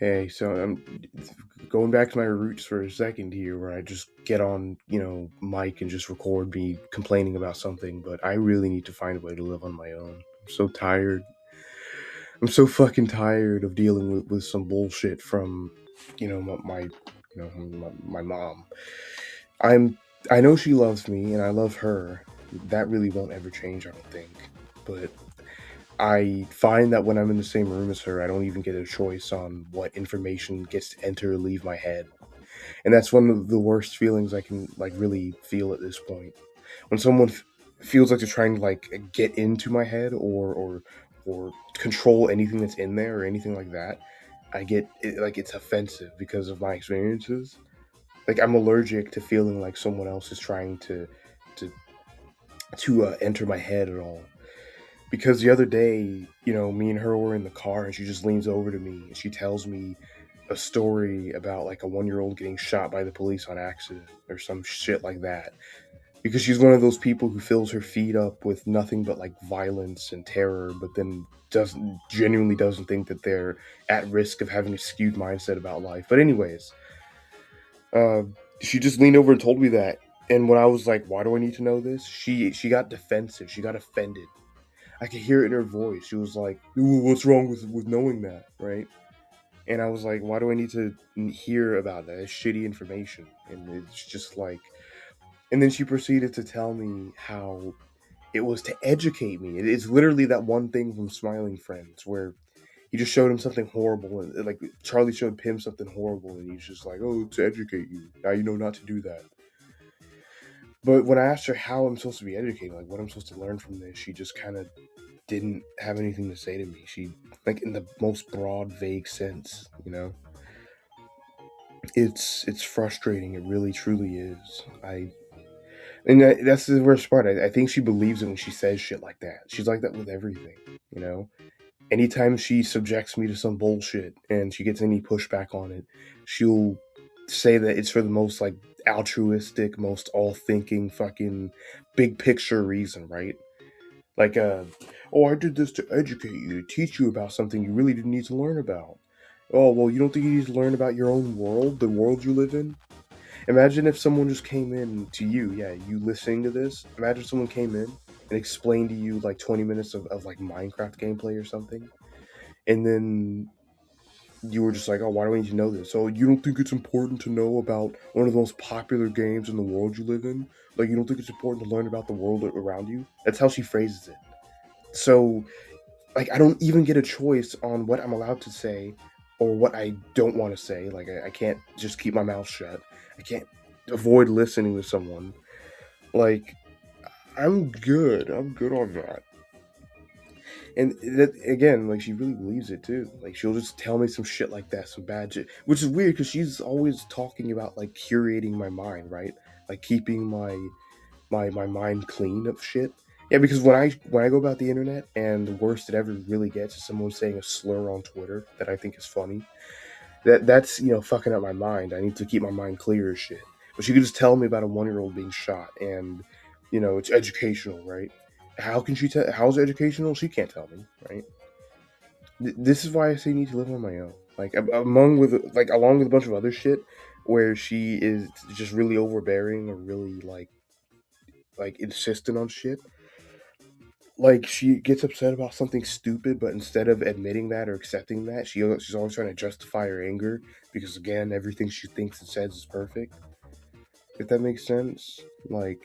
Hey, so I'm going back to my roots for a second here, where I just get on, mic and just record me complaining about something. But I really need to find a way to live on my own. I'm so tired. I'm so fucking tired of dealing with some bullshit from, my mom. I'm. I know she loves me, and I love her. That really won't ever change, I don't think. But I find that when I'm in the same room as her, I don't even get a choice on what information gets to enter or leave my head. And that's one of the worst feelings I can like really feel at this point. When someone feels like they're trying to like get into my head or control anything that's in there or anything like that, I get it, like it's offensive because of my experiences. Like I'm allergic to feeling like someone else is trying to enter my head at all. Because the other day, me and her were in the car and she just leans over to me and she tells me a story about like a 1 year old getting shot by the police on accident or some shit like that. Because she's one of those people who fills her feed up with nothing but like violence and terror, but then doesn't think that they're at risk of having a skewed mindset about life. But anyways, uh, she just leaned over and told me that. And when I was like, "Why do I need to know this?" She got defensive. She got offended. I could hear it in her voice. She was like, "Ooh, what's wrong with knowing that, right?" And I was like, "Why do I need to hear about that? It's shitty information." And it's just like, and then she proceeded to tell me how it was to educate me. It's literally that one thing from Smiling Friends where he just showed him something horrible, and like Charlie showed Pim something horrible, and he's just like, "Oh, to educate you. Now you know not to do that." But when I asked her how I'm supposed to be educated, like what I'm supposed to learn from this, she just kind of didn't have anything to say to me. She, like, in the most broad, vague sense, it's frustrating. It really, truly is. That's the worst part. I think she believes it when she says shit like that. She's like that with everything, you know. Anytime she subjects me to some bullshit and she gets any pushback on it, she'll say that it's for the most like altruistic, most all-thinking, fucking big picture reason, right? Like, oh, I did this to educate you, to teach you about something you really didn't need to learn about. Oh, well, you don't think you need to learn about your own world, the world you live in? Imagine if someone just came in to you, yeah, you listening to this. Imagine someone came in and explained to you like 20 minutes of like Minecraft gameplay or something. And then you were just like, oh, why do I need to know this? Oh, you don't think it's important to know about one of the most popular games in the world you live in? Like, you don't think it's important to learn about the world around you? That's how she phrases it. So, like, I don't even get a choice on what I'm allowed to say or what I don't want to say. Like, I can't just keep my mouth shut. I can't avoid listening to someone. Like, I'm good. I'm good on that. And that again, like she really believes it too. Like she'll just tell me some shit like that, some bad shit, which is weird because she's always talking about like curating my mind, right? Like keeping my mind clean of shit. Yeah, because when I go about the internet and the worst it ever really gets is someone saying a slur on Twitter that I think is funny. That's fucking up my mind. I need to keep my mind clear as shit. But she could just tell me about a 1 year old being shot, and it's educational, right? How can she tell? How's it educational? She can't tell me, right? This is why I say you need to live on my own. Like along with a bunch of other shit, where she is just really overbearing or really like insistent on shit. Like she gets upset about something stupid, but instead of admitting that or accepting that, she's always trying to justify her anger because again, everything she thinks and says is perfect. If that makes sense, like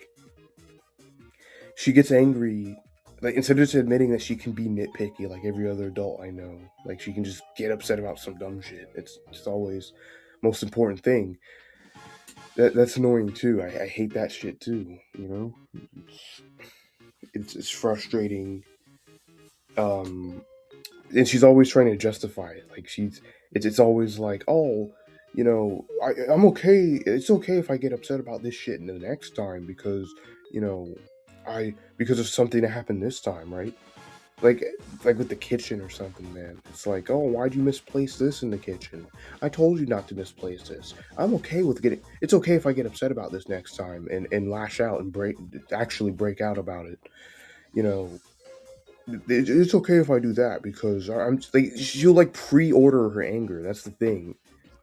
she gets angry. Like instead of just admitting that she can be nitpicky like every other adult I know, like she can just get upset about some dumb shit. It's just always most important thing. That's annoying too. I hate that shit too. It's it's frustrating. Um, and she's always trying to justify it. Like it's always like, oh, I'm okay. It's okay if I get upset about this shit in the next time because you know because of something that happened this time, right? Like like with the kitchen or something, man. It's like, oh, why'd you misplace this in the kitchen? I told you not to misplace this. I'm okay with getting. It's okay if I get upset about this next time and lash out and break out about it. You know, it's okay if I do that because I'm like she'll like pre-order her anger. That's the thing.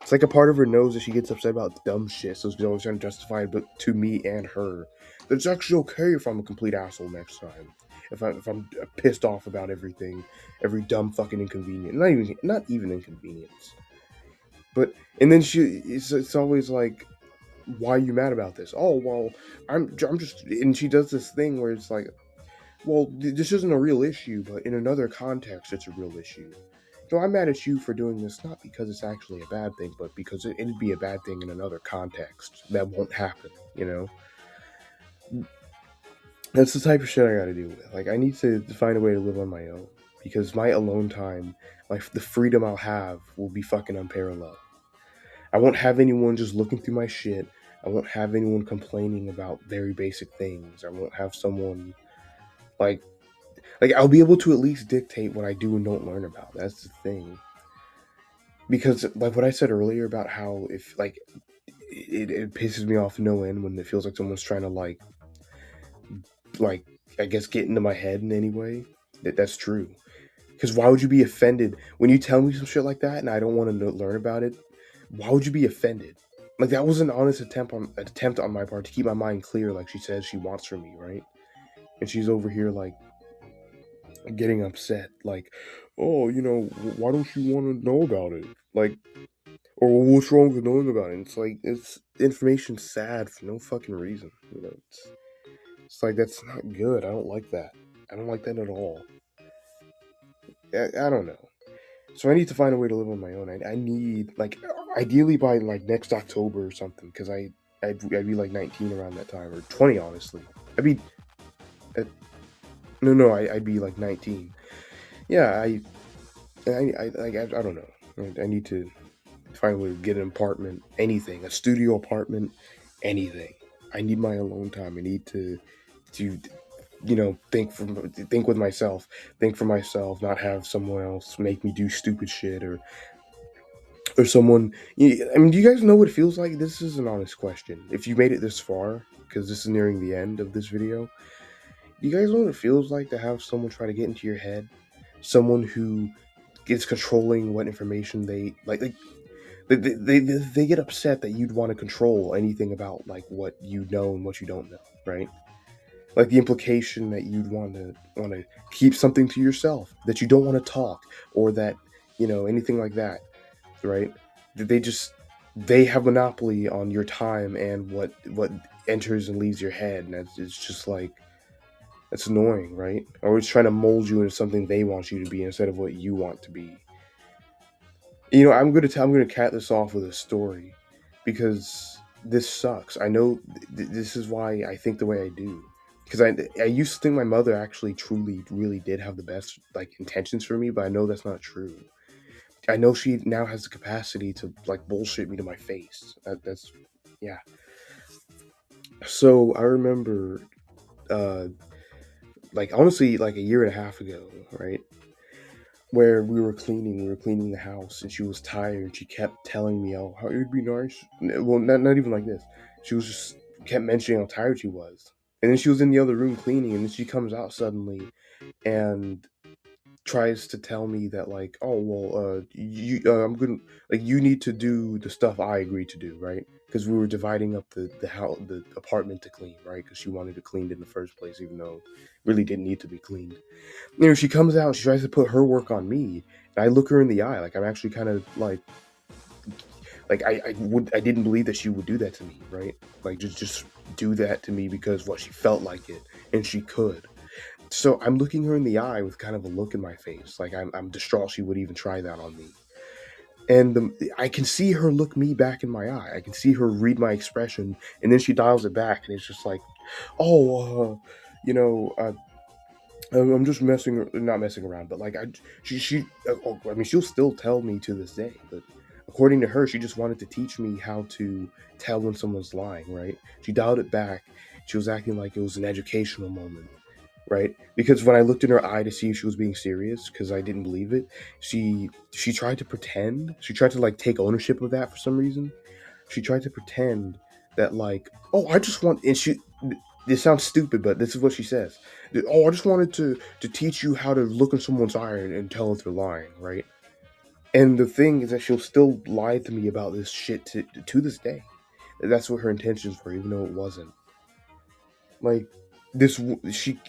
It's like a part of her knows that she gets upset about dumb shit, so she's always trying to justify it, but to me and her, that it's actually okay if I'm a complete asshole next time. If I'm pissed off about everything, every dumb fucking inconvenience, not even inconvenience, but and then it's always like, why are you mad about this? Oh well, I'm just, and she does this thing where it's like, well, this isn't a real issue, but in another context, it's a real issue. So I'm mad at you for doing this, not because it's actually a bad thing, but because it'd be a bad thing in another context that won't happen. That's the type of shit I got to deal with. Like, I need to find a way to live on my own because my alone time, like the freedom I'll have, will be fucking unparalleled. I won't have anyone just looking through my shit. I won't have anyone complaining about very basic things. I won't have someone like I'll be able to at least dictate what I do and don't learn about. That's the thing. Because like what I said earlier about how if like it pisses me off no end when it feels like someone's trying to like I guess get into my head in any way. That's true. Because why would you be offended when you tell me some shit like that and I don't want to learn about it? Why would you be offended? Like that was an honest attempt on my part to keep my mind clear, like she says she wants from me, right? And she's over here like getting upset, like, oh, why don't you want to know about it? Like, or what's wrong with knowing about it? It's like it's information sad for no fucking reason. It's like that's not good. I don't like that. I don't like that at all. I don't know. So I need to find a way to live on my own. I need like ideally by like next October or something because I'd be like 19 around that time or 20 honestly. I'd be uh, no I'd be like 19. Yeah, I don't know. I need to find a way to get an apartment, anything, a studio apartment, anything. I need my alone time. I need to think with myself, think for myself, not have someone else make me do stupid shit or someone. I mean, do you guys know what it feels like? This is an honest question. If you made it this far, because this is nearing the end of this video, do you guys know what it feels like to have someone try to get into your head? Someone who is controlling what information they get upset that you'd want to control anything about like what you know and what you don't know, right? Like the implication that you'd want to keep something to yourself, that you don't want to talk, or that anything like that, right? They have monopoly on your time and what enters and leaves your head, and it's just like that's annoying, right? Or it's trying to mold you into something they want you to be instead of what you want to be. I'm gonna cat this off with a story because this sucks. I know this is why I think the way I do. Because I used to think my mother actually truly really did have the best like intentions for me, but I know that's not true. I know she now has the capacity to like bullshit me to my face. That's yeah. So I remember, uh, like honestly, like a year and a half ago, right? Where we were cleaning the house, and she was tired. She kept telling me, "Oh, how it'd be nice." Well, not even like this. She was just kept mentioning how tired she was, and then she was in the other room cleaning, and then she comes out suddenly and tries to tell me that like, "Oh, well, I'm gonna like you need to do the stuff I agreed to do, right?" Because we were dividing up the apartment to clean, right? Because she wanted to clean it in the first place, even though it really didn't need to be cleaned. She comes out, she tries to put her work on me, and I look her in the eye, like I'm actually kind of like I didn't believe that she would do that to me, right? Like just do that to me because what she felt like it, and she could. So I'm looking her in the eye with kind of a look in my face, like I'm distraught she would even try that on me. And I can see her look me back in my eye. I can see her read my expression, and then she dials it back, and it's just like, oh, you know, I'm just not messing around, but like I mean, she'll still tell me to this day, but according to her, she just wanted to teach me how to tell when someone's lying, right? She dialed it back. She was acting like it was an educational moment, right? Because when I looked in her eye to see if she was being serious, because I didn't believe it, she tried to pretend. She tried to like take ownership of that for some reason. She tried to pretend that like, oh, I just want, and this sounds stupid, but this is what she says. Oh, I just wanted to teach you how to look in someone's eye and tell if they're lying, right? And the thing is that she'll still lie to me about this shit to this day. That's what her intentions were, even though it wasn't. Like this, she.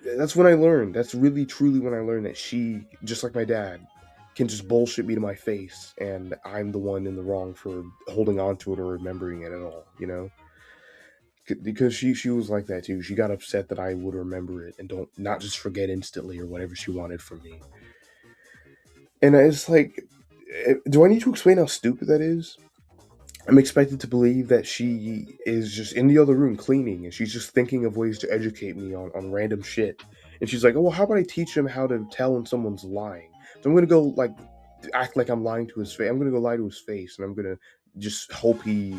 That's when I learned. That's really truly when I learned that she, just like my dad, can just bullshit me to my face, and I'm the one in the wrong for holding on to it or remembering it at all. You know, because she was like that too. She got upset that I would remember it and don't not just forget instantly or whatever she wanted from me. And it's like, do I need to explain how stupid that is? I'm expected to believe that she is just in the other room cleaning and she's just thinking of ways to educate me on random shit. And she's like, oh, well, how about I teach him how to tell when someone's lying? So I'm going to go, like, act like I'm lying to his face. I'm going to go lie to his face and I'm going to just hope he.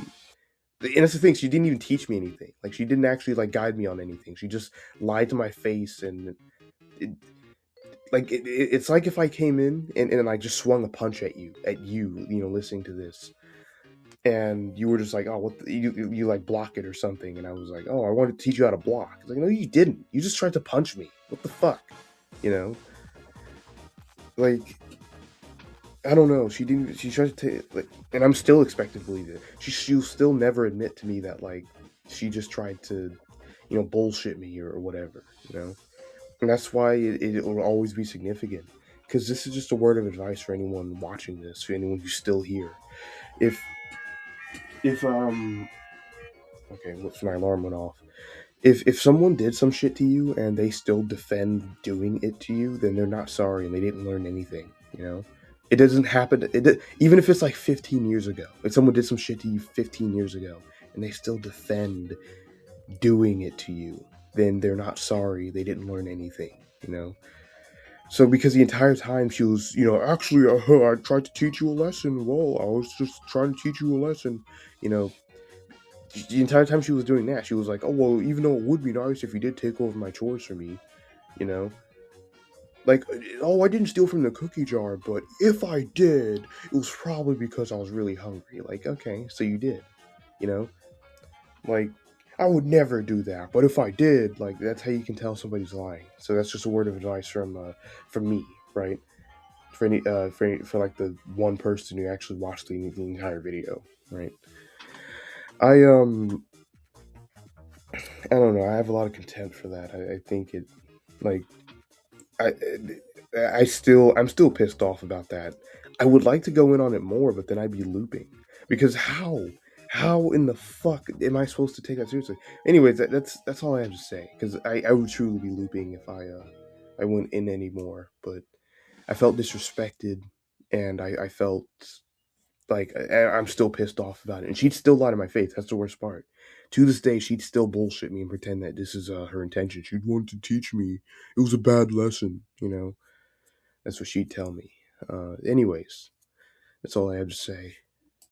And that's the thing, she didn't even teach me anything. Like, she didn't actually, like, guide me on anything. She just lied to my face and. It, it's like if I came in and I just swung a punch at you, listening to this, and you were just like, oh, you like block it or something, and I was like, oh, I wanted to teach you how to block. It's like, no, you didn't. You just tried to punch me. What the fuck, you know? Like, I don't know. She didn't. She tried to take, like, and I'm still expected to believe it. She'll still never admit to me that, like, she just tried to, bullshit me or whatever, and that's why it will always be significant. Because this is just a word of advice for anyone watching this, for anyone who's still here. If if okay, whoops, my alarm went off. If someone did some shit to you and they still defend doing it to you, then they're not sorry and they didn't learn anything. It doesn't happen. Even if it's like 15 years ago, if someone did some shit to you 15 years ago and they still defend doing it to you, then they're not sorry. They didn't learn anything. So because the entire time she was, actually, I tried to teach you a lesson. Well, I was just trying to teach you a lesson. You know, the entire time she was doing that, she was like, "Oh well, even though it would be nice if you did take over my chores for me, you know, like, oh, I didn't steal from the cookie jar, but if I did, it was probably because I was really hungry." Like, okay, so you did, you know, like, I would never do that, but if I did, like, that's how you can tell somebody's lying. So that's just a word of advice from me, right? For any for like the one person who actually watched the entire video, right? I I don't know. I have a lot of contempt for that. I think it, like, I I'm still pissed off about that. I would like to go in on it more, but then I'd be looping because how in the fuck am I supposed to take that seriously? Anyways, that's all I have to say because I would truly be looping if I went in anymore. But I felt disrespected, and I felt like I'm still pissed off about it, and she'd still lie to my face. That's the worst part. To this day, she'd still bullshit me and pretend that this is her intention. She'd want to teach me. It was a bad lesson, That's what she'd tell me. Anyways, that's all I have to say.